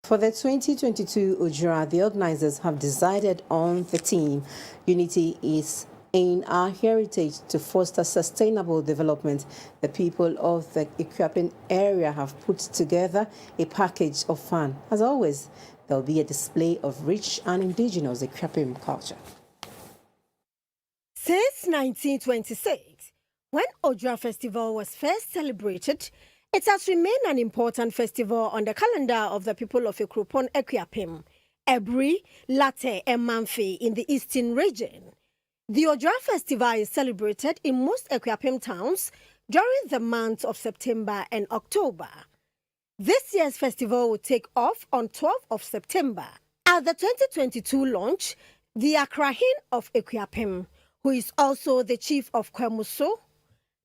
For the 2022 Odwira, the organizers have decided on the theme, Unity is in our heritage to foster sustainable development. The people of the Akuapem area have put together a package of fun. As always, there will be a display of rich and indigenous Akuapem culture. Since 1926, when Odwira Festival was first celebrated, it has remained an important festival on the calendar of the people of Akuapem, Ebri, Latte, and Manfi in the eastern region. The Odwira Festival is celebrated in most Akuapem towns during the months of September and October. This year's festival will take off on 12th of September. At the 2022 launch, the Accra of Akuapem, who is also the chief of Kwamuso,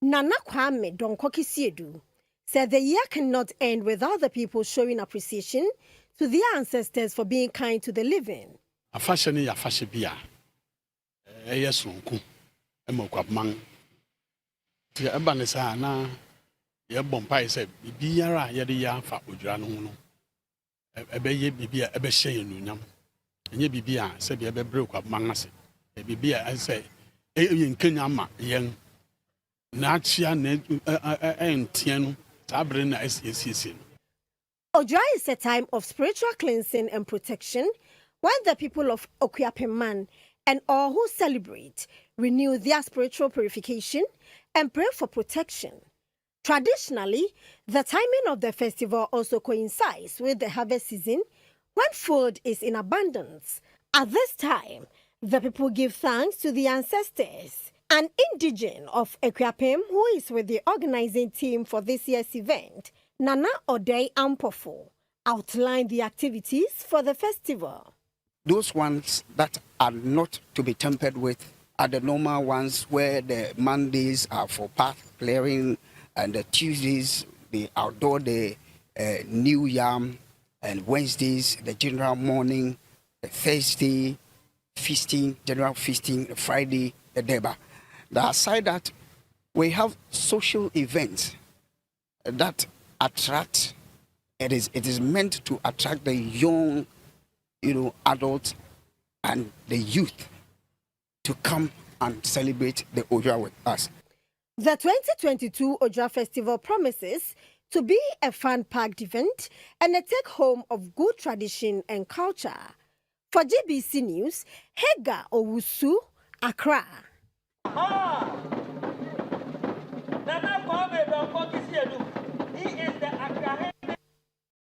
Nana Kwame Donkokisiedu, said the year cannot end without the people showing appreciation to their ancestors for being kind to the living. Odwira is a time of spiritual cleansing and protection when the people of Akuapem and all who celebrate renew their spiritual purification and pray for protection. Traditionally, the timing of the festival also coincides with the harvest season when food is in abundance. At this time, the people give thanks to the ancestors. An indigene of Akuapem who is with the organizing team for this year's event, Nana Odei Ampofo, outlined the activities for the festival. Those ones that are not to be tampered with are the normal ones where the Mondays are for path clearing and the Tuesdays, the outdoor day, new yam, and Wednesdays, the general mourning, the Thursday, feasting, general feasting, the Friday, the Deba. Aside that, we have social events that attract. It is meant to attract the young, adults and the youth to come and celebrate the Odwira with us. The 2022 Odwira Festival promises to be a fun-packed event and a take-home of good tradition and culture. For GBC News, Hega Owusu, Accra.